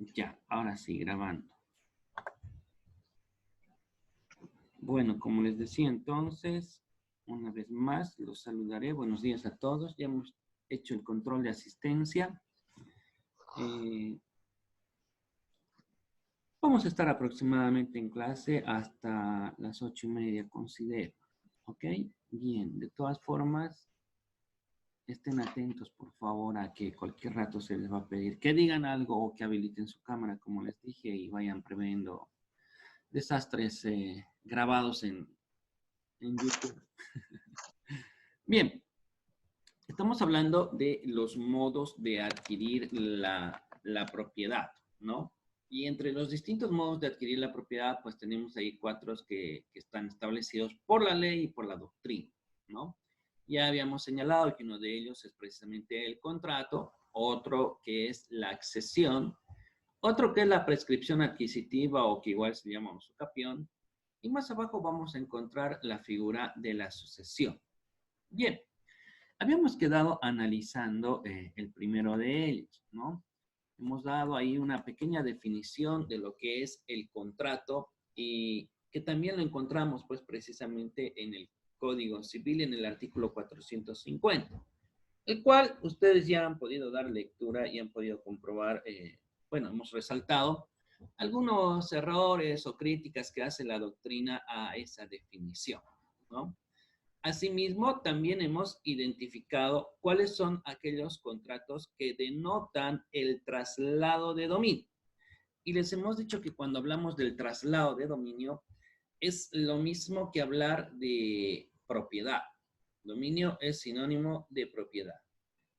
Ya, ahora sí, grabando. Bueno, como les decía entonces, una vez más los saludaré. Buenos días a todos. Ya hemos hecho el control de asistencia. Vamos a estar aproximadamente en clase hasta las 8:30, considero. ¿Ok? Bien, de todas formas, estén atentos, por favor, a que cualquier rato se les va a pedir que digan algo o que habiliten su cámara, como les dije, y vayan previendo desastres grabados en YouTube. Bien, estamos hablando de los modos de adquirir la propiedad, ¿no? Y entre los distintos modos de adquirir la propiedad, pues tenemos ahí cuatro que están establecidos por la ley y por la doctrina, ¿no? Ya habíamos señalado que uno de ellos es precisamente el contrato, otro que es la accesión, otro que es la prescripción adquisitiva o que igual se llama usucapión, y más abajo vamos a encontrar la figura de la sucesión. Bien, habíamos quedado analizando el primero de ellos, ¿no? Hemos dado ahí una pequeña definición de lo que es el contrato y que también lo encontramos pues precisamente en el Código Civil en el artículo 450, el cual ustedes ya han podido dar lectura y han podido comprobar, bueno, hemos resaltado algunos errores o críticas que hace la doctrina a esa definición, ¿no? Asimismo, también hemos identificado cuáles son aquellos contratos que denotan el traslado de dominio. Y les hemos dicho que cuando hablamos del traslado de dominio, es lo mismo que hablar de propiedad. Dominio es sinónimo de propiedad.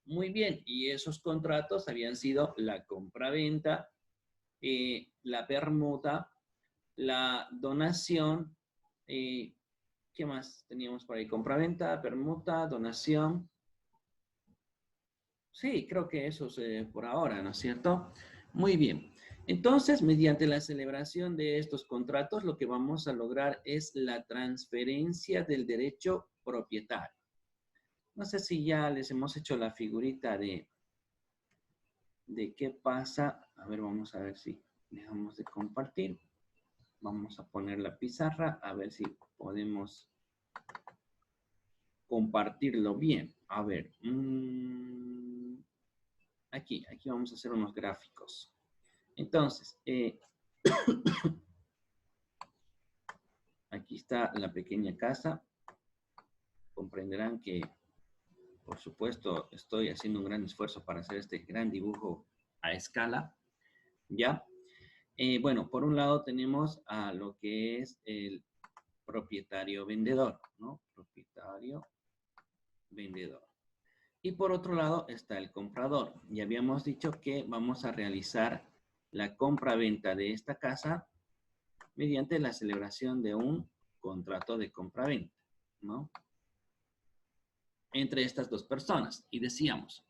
Muy bien, y esos contratos habían sido la compraventa, la permuta, la donación, ¿qué más teníamos por ahí? Compraventa, permuta, donación. Sí, creo que eso es por ahora, ¿no es cierto? Muy bien. Entonces, mediante la celebración de estos contratos, lo que vamos a lograr es la transferencia del derecho propietario. No sé si ya les hemos hecho la figurita de qué pasa. A ver, vamos a ver si dejamos de compartir. Vamos a poner la pizarra, a ver si podemos compartirlo bien. A ver, aquí vamos a hacer unos gráficos. Entonces, aquí está la pequeña casa. Comprenderán que, por supuesto, estoy haciendo un gran esfuerzo para hacer este gran dibujo a escala, ¿ya? Bueno, por un lado tenemos a lo que es el propietario vendedor, ¿no? Propietario vendedor. Y por otro lado está el comprador. Ya habíamos dicho que vamos a realizar la compra-venta de esta casa mediante la celebración de un contrato de compra-venta, ¿no? Entre estas dos personas. Y decíamos,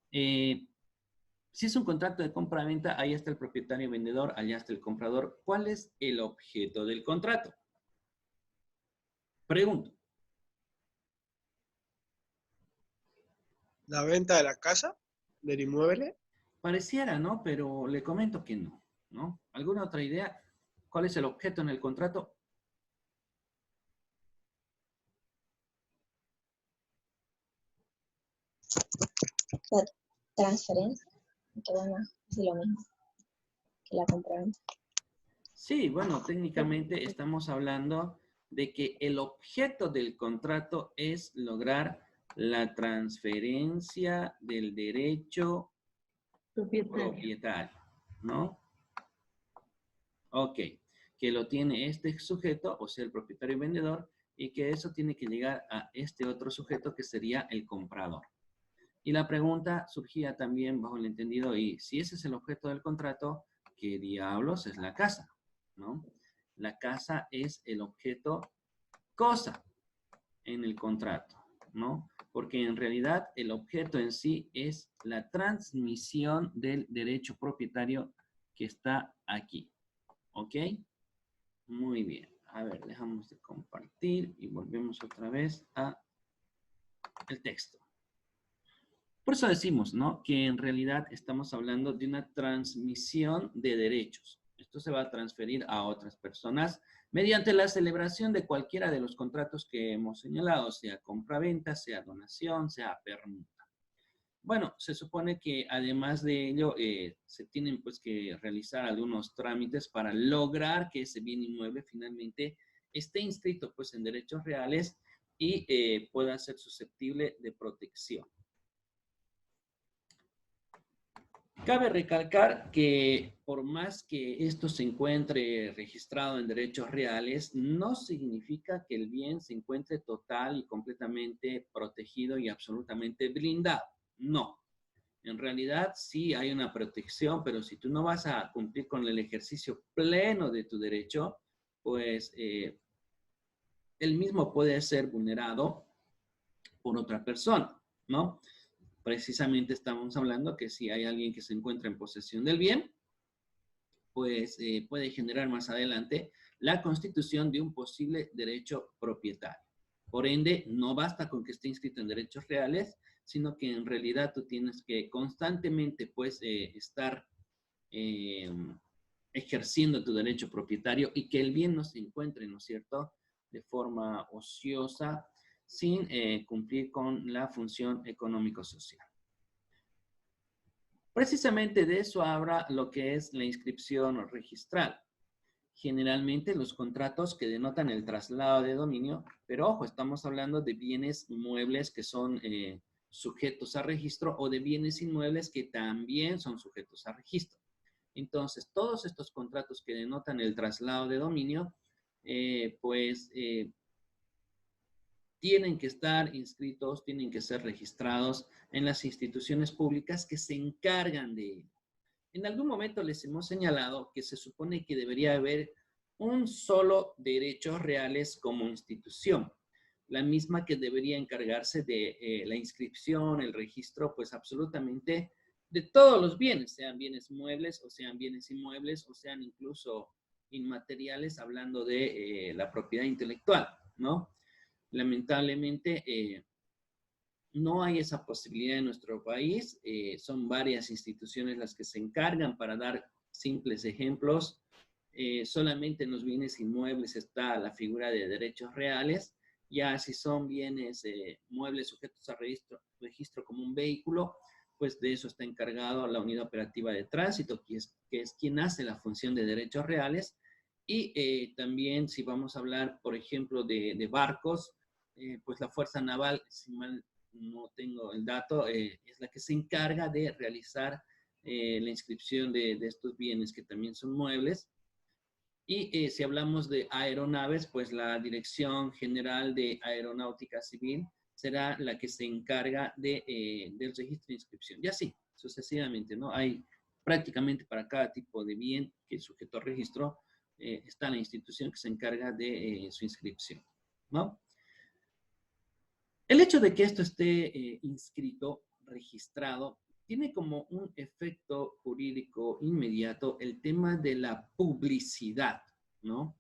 si es un contrato de compra-venta, ahí está el propietario vendedor, allá está el comprador. ¿Cuál es el objeto del contrato? Pregunto. La venta de la casa, del inmueble. Pareciera, ¿no? Pero le comento que no, ¿no? ¿Alguna otra idea? ¿Cuál es el objeto en el contrato? La transferencia, que bueno, es lo mismo que la compraventa. Sí, bueno, técnicamente estamos hablando de que el objeto del contrato es lograr la transferencia del derecho propietario, ¿no? Ok, que lo tiene este sujeto, o sea, el propietario y vendedor, y que eso tiene que llegar a este otro sujeto que sería el comprador. Y la pregunta surgía también bajo el entendido, y si ese es el objeto del contrato, ¿qué diablos es la casa? ¿No? La casa es el objeto cosa en el contrato, ¿no? Porque en realidad el objeto en sí es la transmisión del derecho propietario que está aquí, ¿ok? Muy bien. A ver, dejamos de compartir y volvemos otra vez a el texto. Por eso decimos, ¿no? Que en realidad estamos hablando de una transmisión de derechos. Esto se va a transferir a otras personas mediante la celebración de cualquiera de los contratos que hemos señalado, sea compra-venta, sea donación, sea permuta. Bueno, se supone que además de ello, se tienen pues que realizar algunos trámites para lograr que ese bien inmueble finalmente esté inscrito pues en derechos reales y pueda ser susceptible de protección. Cabe recalcar que por más que esto se encuentre registrado en derechos reales, no significa que el bien se encuentre total y completamente protegido y absolutamente blindado. No. En realidad sí hay una protección, pero si tú no vas a cumplir con el ejercicio pleno de tu derecho, pues el mismo puede ser vulnerado por otra persona, ¿no? Precisamente estamos hablando que si hay alguien que se encuentra en posesión del bien, pues puede generar más adelante la constitución de un posible derecho propietario. Por ende, no basta con que esté inscrito en derechos reales, sino que en realidad tú tienes que constantemente pues estar ejerciendo tu derecho propietario y que el bien no se encuentre, ¿no es cierto?, de forma ociosa, sin cumplir con la función económico-social. Precisamente de eso habla lo que es la inscripción registral. Generalmente los contratos que denotan el traslado de dominio, pero ojo, estamos hablando de bienes muebles que son sujetos a registro o de bienes inmuebles que también son sujetos a registro. Entonces, todos estos contratos que denotan el traslado de dominio, tienen que estar inscritos, tienen que ser registrados en las instituciones públicas que se encargan de ello. En algún momento les hemos señalado que se supone que debería haber un solo derechos reales como institución, la misma que debería encargarse de la inscripción, el registro, pues absolutamente de todos los bienes, sean bienes muebles o sean bienes inmuebles o sean incluso inmateriales, hablando de la propiedad intelectual, ¿no? Lamentablemente, no hay esa posibilidad en nuestro país. Son varias instituciones las que se encargan. Para dar simples ejemplos, solamente en los bienes inmuebles está la figura de derechos reales. Ya si son bienes muebles sujetos a registro como un vehículo, pues de eso está encargado la unidad operativa de tránsito, que es quien hace la función de derechos reales. Y también si vamos a hablar, por ejemplo, de barcos, pues la Fuerza Naval, si mal no tengo el dato, es la que se encarga de realizar la inscripción de estos bienes que también son muebles. Y si hablamos de aeronaves, pues la Dirección General de Aeronáutica Civil será la que se encarga del registro de inscripción. Y así, sucesivamente, ¿no? Hay prácticamente para cada tipo de bien que es sujeto a registro, está la institución que se encarga de su inscripción, ¿no? El hecho de que esto esté inscrito, registrado, tiene como un efecto jurídico inmediato el tema de la publicidad, ¿no?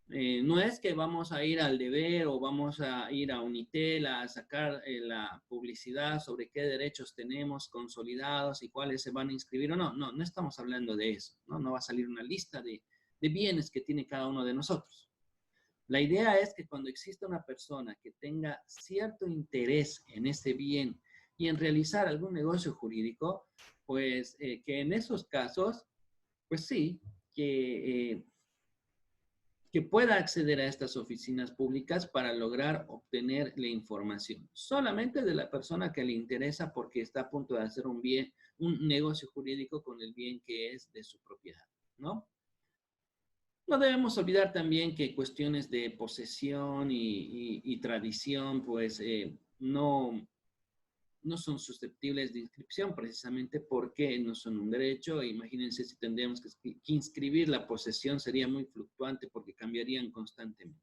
No es que vamos a ir al deber o vamos a ir a Unitel a sacar la publicidad sobre qué derechos tenemos consolidados y cuáles se van a inscribir o no. No, no estamos hablando de eso, ¿no? No va a salir una lista de bienes que tiene cada uno de nosotros. La idea es que cuando exista una persona que tenga cierto interés en ese bien y en realizar algún negocio jurídico, pues que en esos casos, pues sí, que pueda acceder a estas oficinas públicas para lograr obtener la información. Solamente de la persona que le interesa porque está a punto de hacer un negocio jurídico con el bien que es de su propiedad, ¿no? No debemos olvidar también que cuestiones de posesión y tradición, pues no son susceptibles de inscripción precisamente porque no son un derecho. Imagínense si tendríamos que inscribir la posesión, sería muy fluctuante porque cambiarían constantemente.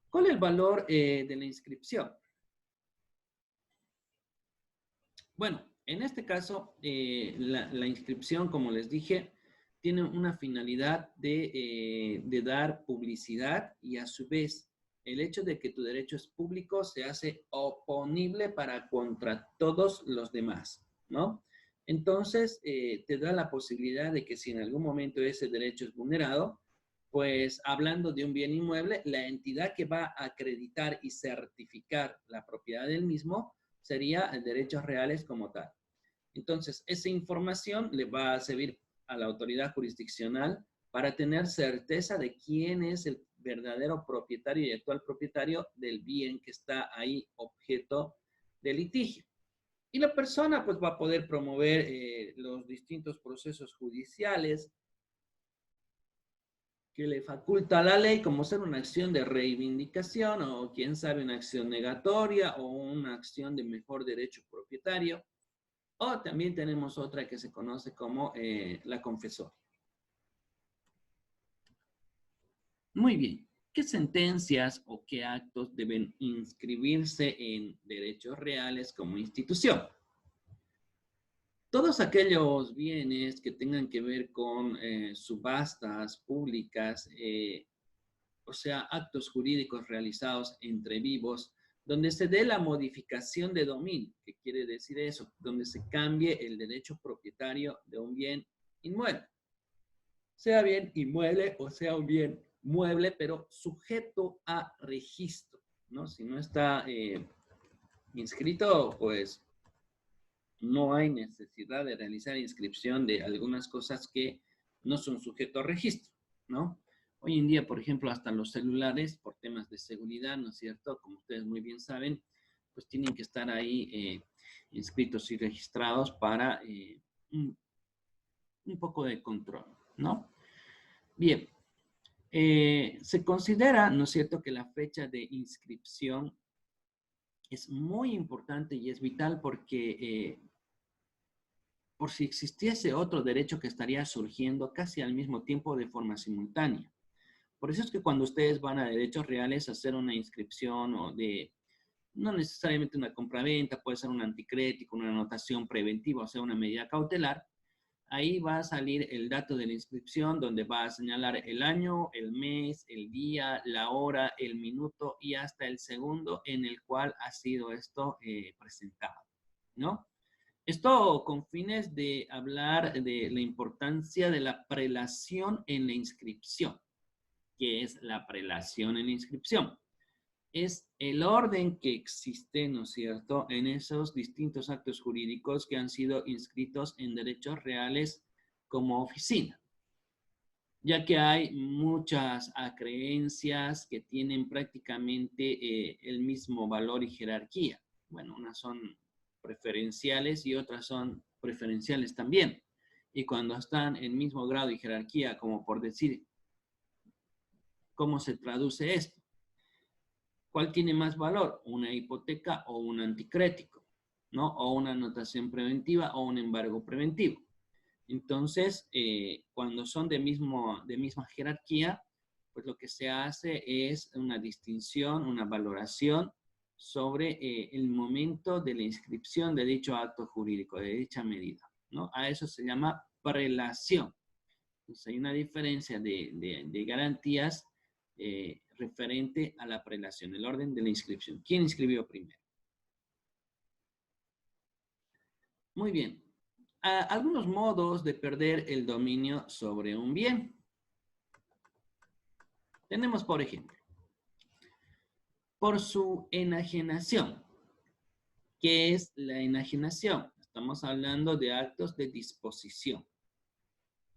¿Cuál es el valor de la inscripción? Bueno, en este caso, la inscripción, como les dije, tiene una finalidad de dar publicidad y a su vez el hecho de que tu derecho es público se hace oponible para contra todos los demás, ¿no? Entonces, te da la posibilidad de que si en algún momento ese derecho es vulnerado, pues hablando de un bien inmueble, la entidad que va a acreditar y certificar la propiedad del mismo sería derechos reales como tal. Entonces, esa información le va a servir a la autoridad jurisdiccional para tener certeza de quién es el verdadero propietario y actual propietario del bien que está ahí objeto de litigio. Y la persona pues va a poder promover los distintos procesos judiciales que le faculta la ley, como ser una acción de reivindicación o quién sabe una acción negatoria o una acción de mejor derecho propietario. O también tenemos otra que se conoce como la confesoria. Muy bien. ¿Qué sentencias o qué actos deben inscribirse en derechos reales como institución? Todos aquellos bienes que tengan que ver con subastas públicas, o sea, actos jurídicos realizados entre vivos, donde se dé la modificación de dominio, que quiere decir eso, donde se cambie el derecho propietario de un bien inmueble. Sea bien inmueble o sea un bien mueble, pero sujeto a registro, ¿no? Si no está inscrito, pues no hay necesidad de realizar inscripción de algunas cosas que no son sujeto a registro, ¿no? Hoy en día, por ejemplo, hasta los celulares, por temas de seguridad, ¿no es cierto? Como ustedes muy bien saben, pues tienen que estar ahí inscritos y registrados para un poco de control, ¿no? Bien, se considera, ¿no es cierto?, que la fecha de inscripción es muy importante y es vital porque por si existiese otro derecho que estaría surgiendo casi al mismo tiempo de forma simultánea. Por eso es que cuando ustedes van a derechos reales a hacer una inscripción o de, no necesariamente una compraventa, puede ser un anticrético, una anotación preventiva, o sea, una medida cautelar, ahí va a salir el dato de la inscripción donde va a señalar el año, el mes, el día, la hora, el minuto y hasta el segundo en el cual ha sido esto presentado, ¿no? Esto con fines de hablar de la importancia de la prelación en la inscripción. ¿Qué es la prelación en la inscripción? Es el orden que existe, ¿no es cierto?, en esos distintos actos jurídicos que han sido inscritos en derechos reales como oficina, ya que hay muchas acreencias que tienen prácticamente el mismo valor y jerarquía. Bueno, unas son preferenciales y otras son preferenciales también. Y cuando están en mismo grado y jerarquía, como por decir, ¿cómo se traduce esto? ¿Cuál tiene más valor? ¿Una hipoteca o un anticrético? ¿No? O una anotación preventiva o un embargo preventivo. Entonces, cuando son de misma jerarquía, pues lo que se hace es una distinción, una valoración sobre el momento de la inscripción de dicho acto jurídico, de dicha medida, ¿no? A eso se llama prelación. Entonces, hay una diferencia de garantías referente a la prelación, el orden de la inscripción. ¿Quién inscribió primero? Muy bien. Algunos modos de perder el dominio sobre un bien. Tenemos, por ejemplo, por su enajenación. ¿Qué es la enajenación? Estamos hablando de actos de disposición.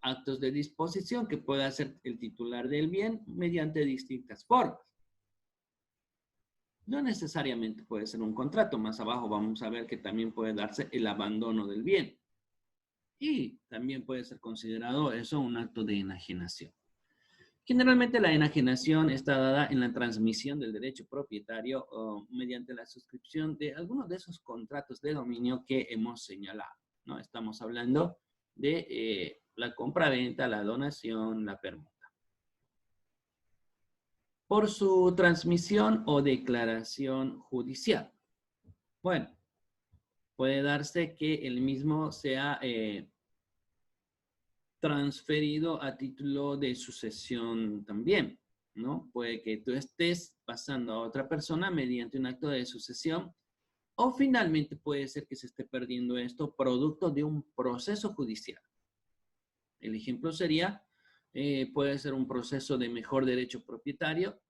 Actos de disposición que puede hacer el titular del bien mediante distintas formas. No necesariamente puede ser un contrato. Más abajo vamos a ver que también puede darse el abandono del bien. Y también puede ser considerado eso un acto de enajenación. Generalmente la enajenación está dada en la transmisión del derecho propietario o mediante la suscripción de algunos de esos contratos de dominio que hemos señalado, ¿no? Estamos hablando de la compraventa, la donación, la permuta. Por su transmisión o declaración judicial. Bueno, puede darse que el mismo sea transferido a título de sucesión también, ¿no? Puede que tú estés pasando a otra persona mediante un acto de sucesión, o finalmente puede ser que se esté perdiendo esto producto de un proceso judicial. El ejemplo sería, puede ser un proceso de mejor derecho propietario,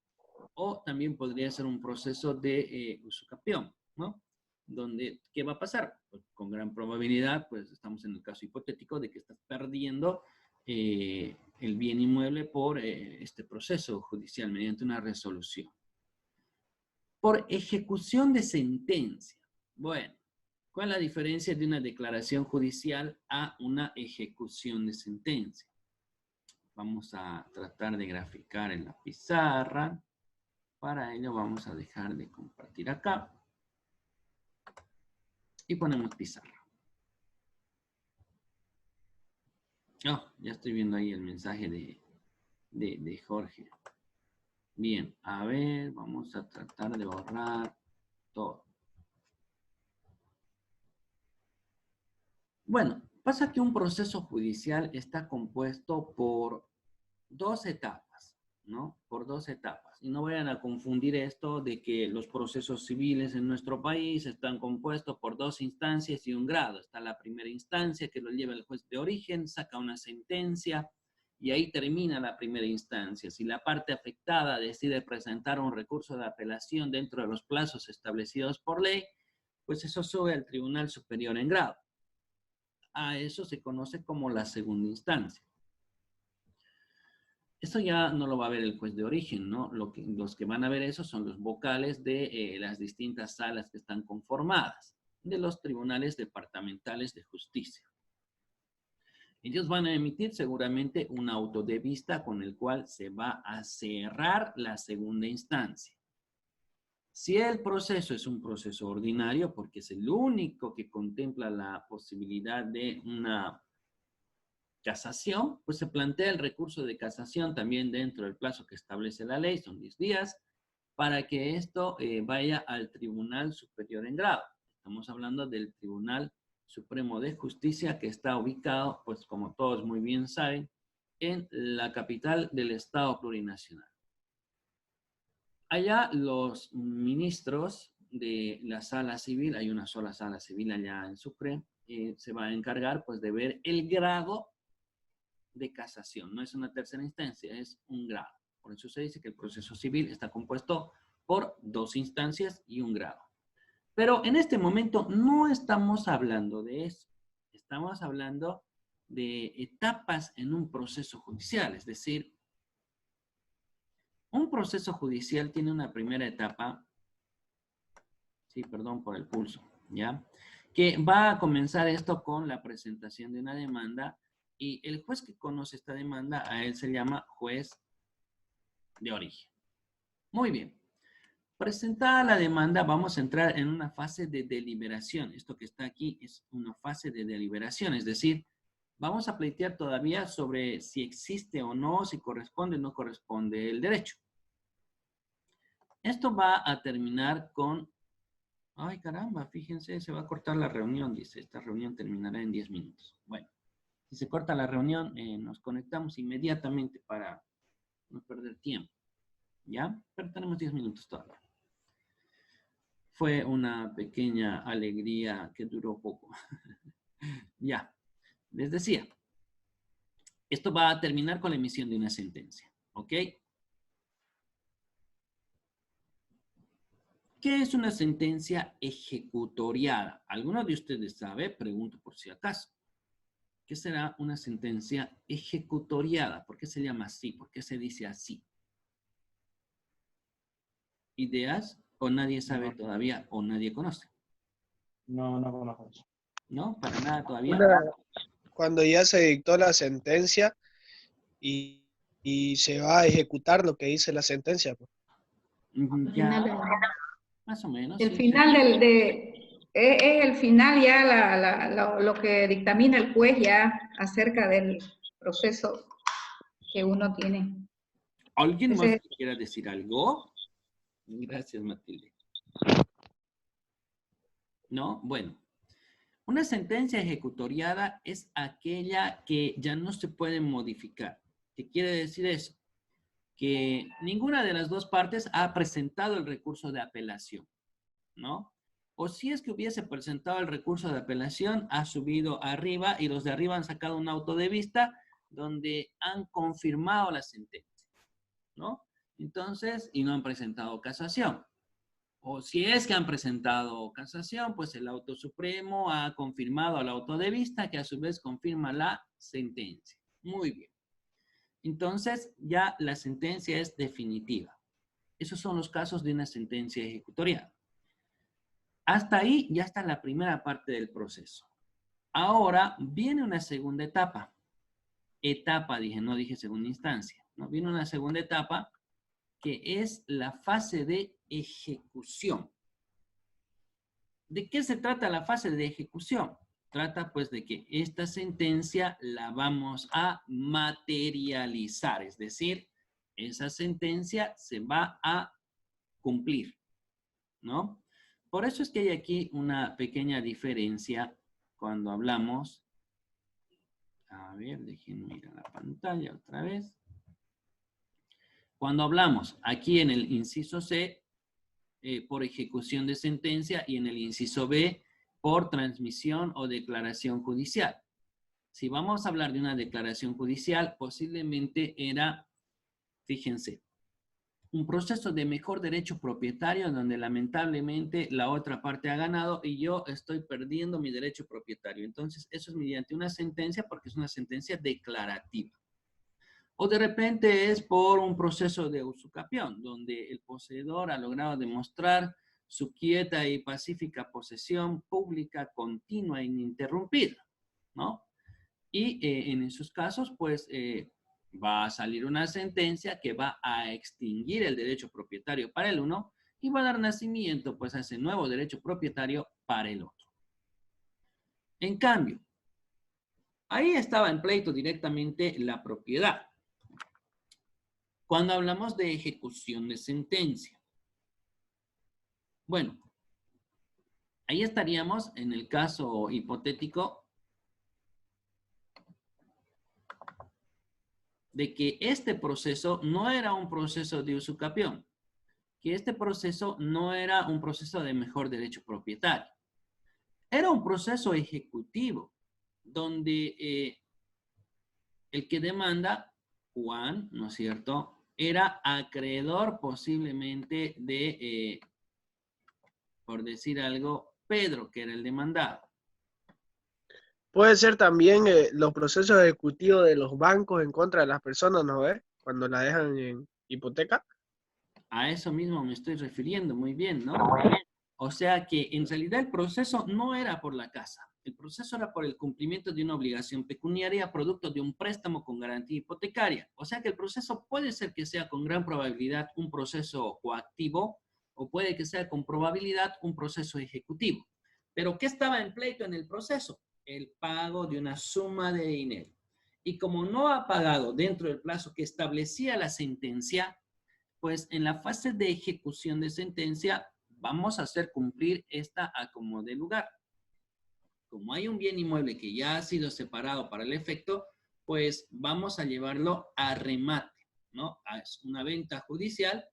o también podría ser un proceso de usucapión, ¿no? Donde, ¿qué va a pasar? Pues, con gran probabilidad, pues estamos en el caso hipotético de que estás perdiendo el bien inmueble por este proceso judicial mediante una resolución. Por ejecución de sentencia. Bueno, ¿cuál es la diferencia de una declaración judicial a una ejecución de sentencia? Vamos a tratar de graficar en la pizarra. Para ello vamos a dejar de compartir acá. Y ponemos pizarra. Oh, ya estoy viendo ahí el mensaje de Jorge. Bien, a ver, vamos a tratar de borrar todo. Bueno, pasa que un proceso judicial está compuesto por dos etapas, ¿no? Por dos etapas. Y no vayan a confundir esto de que los procesos civiles en nuestro país están compuestos por dos instancias y un grado. Está la primera instancia que lo lleva el juez de origen, saca una sentencia y ahí termina la primera instancia. Si la parte afectada decide presentar un recurso de apelación dentro de los plazos establecidos por ley, pues eso sube al Tribunal Superior en grado. A eso se conoce como la segunda instancia. Eso ya no lo va a ver el juez de origen, ¿no? Los que van a ver eso son los vocales de las distintas salas que están conformadas, de los tribunales departamentales de justicia. Ellos van a emitir seguramente un auto de vista con el cual se va a cerrar la segunda instancia. Si el proceso es un proceso ordinario, porque es el único que contempla la posibilidad de una casación, pues se plantea el recurso de casación también dentro del plazo que establece la ley, son 10 días, para que esto vaya al Tribunal Superior en grado. Estamos hablando del Tribunal Supremo de Justicia que está ubicado, pues como todos muy bien saben, en la capital del Estado plurinacional. Allá los ministros de la sala civil, hay una sola sala civil allá en Sucre, se va a encargar pues de ver el grado de casación. No es una tercera instancia, es un grado. Por eso se dice que el proceso civil está compuesto por dos instancias y un grado. Pero en este momento no estamos hablando de eso. Estamos hablando de etapas en un proceso judicial. Es decir, un proceso judicial tiene una primera etapa, sí, perdón por el pulso, ¿ya? Que va a comenzar esto con la presentación de una demanda. Y el juez que conoce esta demanda, a él se llama juez de origen. Muy bien. Presentada la demanda, vamos a entrar en una fase de deliberación. Esto que está aquí es una fase de deliberación, es decir, vamos a pleitear todavía sobre si existe o no, si corresponde o no corresponde el derecho. Esto va a terminar con... Ay, caramba, fíjense, se va a cortar la reunión, dice. Esta reunión terminará en 10 minutos. Bueno. Si se corta la reunión, nos conectamos inmediatamente para no perder tiempo. ¿Ya? Pero tenemos 10 minutos todavía. Fue una pequeña alegría que duró poco. Ya. Les decía, esto va a terminar con la emisión de una sentencia. ¿Ok? ¿Qué es una sentencia ejecutoriada? ¿Alguno de ustedes sabe? Pregunto por si acaso. ¿Qué será una sentencia ejecutoriada? ¿Por qué se llama así? ¿Por qué se dice así? ¿Ideas? ¿O nadie sabe todavía o nadie conoce? No, no conozco eso. ¿No? ¿Para nada todavía? Cuando ya se dictó la sentencia y se va a ejecutar lo que dice la sentencia. Pues. Ya, más o menos. El sí, final sí. es el final ya lo que dictamina el juez ya acerca del proceso que uno tiene. ¿Alguien más Ese- que quiera decir algo? Gracias, Matilde. ¿No? Bueno. Una sentencia ejecutoriada es aquella que ya no se puede modificar. ¿Qué quiere decir eso? que ninguna de las dos partes ha presentado el recurso de apelación, ¿no? O si es que hubiese presentado el recurso de apelación, ha subido arriba y los de arriba han sacado un auto de vista donde han confirmado la sentencia, ¿no? Entonces, y no han presentado casación. O si es que han presentado casación, pues el auto supremo ha confirmado al auto de vista que a su vez confirma la sentencia. Muy bien. Entonces, ya la sentencia es definitiva. Esos son los casos de una sentencia ejecutorial. Hasta ahí ya está la primera parte del proceso. Ahora viene una segunda etapa. Etapa, dije, no dije segunda instancia, ¿no? Viene una segunda etapa que es la fase de ejecución. ¿De qué se trata la fase de ejecución? Trata pues de que esta sentencia la vamos a materializar, es decir, esa sentencia se va a cumplir, ¿no? Por eso es que hay aquí una pequeña diferencia cuando hablamos. A ver, déjenme ir a la pantalla otra vez. Cuando hablamos aquí en el inciso C, por ejecución de sentencia, y en el inciso B, por transmisión o declaración judicial. Si vamos a hablar de una declaración judicial, posiblemente era, fíjense, un proceso de mejor derecho propietario donde lamentablemente la otra parte ha ganado y yo estoy perdiendo mi derecho propietario. Entonces, eso es mediante una sentencia porque es una sentencia declarativa. O de repente es por un proceso de usucapión, donde el poseedor ha logrado demostrar su quieta y pacífica posesión pública, continua e ininterrumpida, ¿no? Y en esos casos, pues, va a salir una sentencia que va a extinguir el derecho propietario para el uno y va a dar nacimiento, pues, a ese nuevo derecho propietario para el otro. En cambio, ahí estaba en pleito directamente la propiedad. Cuando hablamos de ejecución de sentencia, bueno, ahí estaríamos en el caso hipotético de que este proceso no era un proceso de usucapión, que este proceso no era un proceso de mejor derecho propietario. Era un proceso ejecutivo, donde el que demanda, Juan, ¿no es cierto?, era acreedor posiblemente de, por decir algo, Pedro, que era el demandado. Puede ser también los procesos ejecutivos de los bancos en contra de las personas, ¿no ves? Cuando la dejan en hipoteca. A eso mismo me estoy refiriendo, muy bien, ¿no? O sea que en realidad el proceso no era por la casa. El proceso era por el cumplimiento de una obligación pecuniaria producto de un préstamo con garantía hipotecaria. O sea que el proceso puede ser que sea con gran probabilidad un proceso coactivo o puede que sea con probabilidad un proceso ejecutivo. Pero ¿qué estaba en pleito en el proceso? El pago de una suma de dinero. Y como no ha pagado dentro del plazo que establecía la sentencia, pues en la fase de ejecución de sentencia vamos a hacer cumplir esta a como de lugar. Como hay un bien inmueble que ya ha sido separado para el efecto, pues vamos a llevarlo a remate, ¿no? Es una venta judicial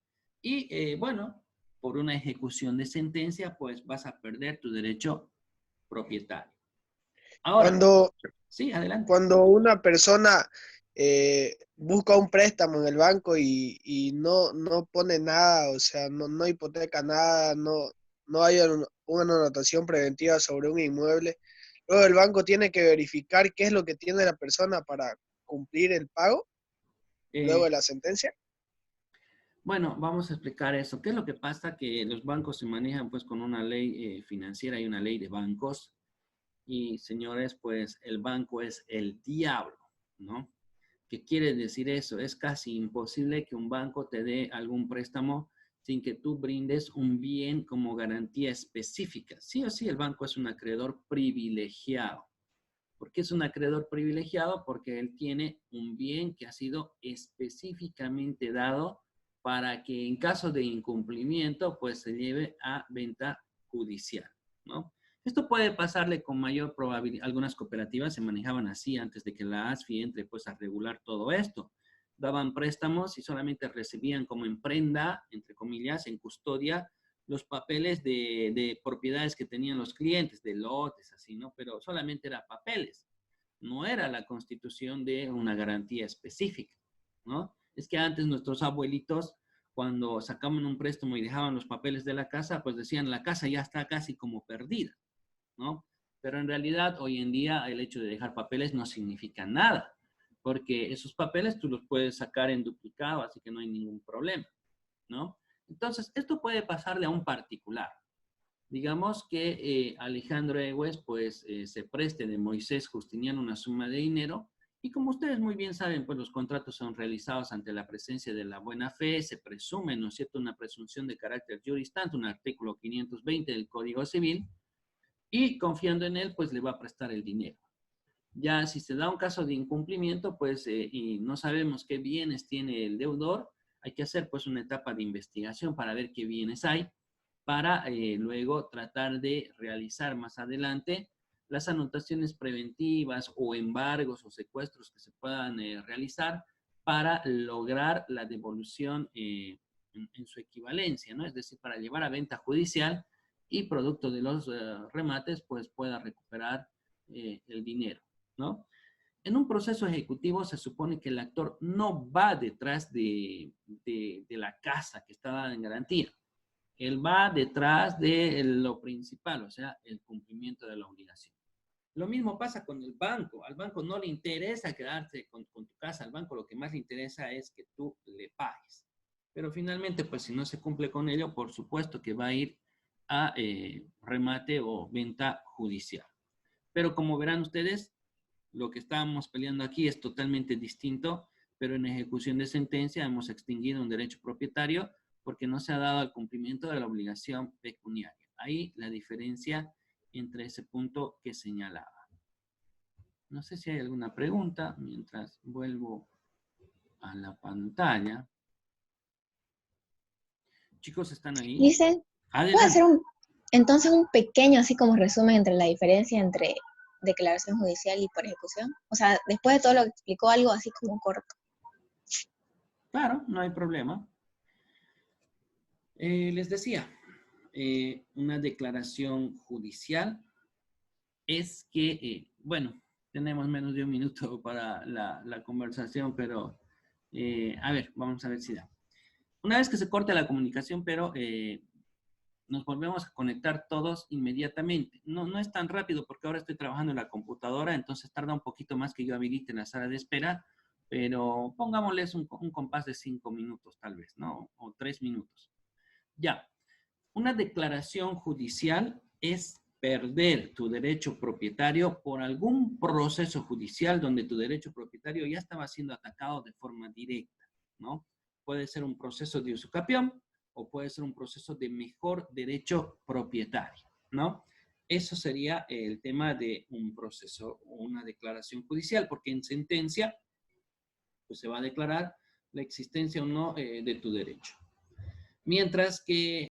y, bueno, por una ejecución de sentencia, pues vas a perder tu derecho propietario. Ahora, sí, adelante. Cuando una persona busca un préstamo en el banco y no pone nada, o sea, no hipoteca nada, no hay una anotación preventiva sobre un inmueble, luego el banco tiene que verificar qué es lo que tiene la persona para cumplir el pago luego de la sentencia. Bueno, vamos a explicar eso. ¿Qué es lo que pasa? Que los bancos se manejan pues con una ley financiera y una ley de bancos. Y señores, pues el banco es el diablo, ¿no? ¿Qué quiere decir eso? Es casi imposible que un banco te dé algún préstamo sin que tú brindes un bien como garantía específica. Sí o sí, el banco es un acreedor privilegiado. ¿Por qué es un acreedor privilegiado? Porque él tiene un bien que ha sido específicamente dado para que en caso de incumplimiento, pues se lleve a venta judicial, ¿no? Esto puede pasarle con mayor probabilidad. Algunas cooperativas se manejaban así antes de que la ASFI entre pues a regular todo esto. daban préstamos y solamente recibían como en prenda, entre comillas, en custodia, los papeles de propiedades que tenían los clientes, de lotes, así, ¿no? Pero solamente eran papeles, no era la constitución de una garantía específica, ¿no? Es que antes nuestros abuelitos, cuando sacaban un préstamo y dejaban los papeles de la casa, pues decían, la casa ya está casi como perdida, ¿no? Pero en realidad, hoy en día, el hecho de dejar papeles no significa nada, porque esos papeles tú los puedes sacar en duplicado, así que no hay ningún problema, ¿no? Entonces, esto puede pasarle a un particular. Digamos que Alejandro Egues, pues, se preste de Moisés Justiniano una suma de dinero, y como ustedes muy bien saben, pues los contratos son realizados ante la presencia de la buena fe, se presume, ¿no es cierto?, una presunción de carácter juris tanto, un artículo 520 del Código Civil, y confiando en él, pues le va a prestar el dinero. Ya si se da un caso de incumplimiento, pues, y no sabemos qué bienes tiene el deudor, hay que hacer pues una etapa de investigación para ver qué bienes hay, para luego tratar de realizar más adelante las anotaciones preventivas o embargos o secuestros que se puedan realizar para lograr la devolución en su equivalencia, ¿no? Es decir, para llevar a venta judicial y producto de los remates, pues pueda recuperar el dinero, ¿no? En un proceso ejecutivo se supone que el actor no va detrás de la casa que está dada en garantía. Él va detrás de lo principal, o sea, el cumplimiento de la obligación. Lo mismo pasa con el banco. Al banco no le interesa quedarse con tu casa. Al banco lo que más le interesa es que tú le pagues. Pero finalmente, pues si no se cumple con ello, por supuesto que va a ir a remate o venta judicial. Pero como verán ustedes, lo que estábamos peleando aquí es totalmente distinto, pero en ejecución de sentencia hemos extinguido un derecho propietario porque no se ha dado el cumplimiento de la obligación pecuniaria. Ahí la diferencia entre ese punto que señalaba. No sé si hay alguna pregunta mientras vuelvo a la pantalla. Chicos, ¿están ahí? Dice, ¿puedo hacer entonces un pequeño así como resumen entre la diferencia entre declaración judicial y por ejecución? O sea, después de todo lo que explicó, algo así como corto. Claro, no hay problema. Les decía, una declaración judicial es que, bueno, tenemos menos de un minuto para la conversación, pero a ver, vamos a ver si da. Una vez que se corte la comunicación, pero nos volvemos a conectar todos inmediatamente. No es tan rápido porque ahora estoy trabajando en la computadora, entonces tarda un poquito más que yo habilite la sala de espera, pero pongámosles un compás de 5 minutos tal vez, ¿no? O 3 minutos. Ya, una declaración judicial es perder tu derecho propietario por algún proceso judicial donde tu derecho propietario ya estaba siendo atacado de forma directa, ¿no? Puede ser un proceso de usucapión o puede ser un proceso de mejor derecho propietario, ¿no? Eso sería el tema de un proceso o una declaración judicial, porque en sentencia pues se va a declarar la existencia o no de tu derecho. Mientras que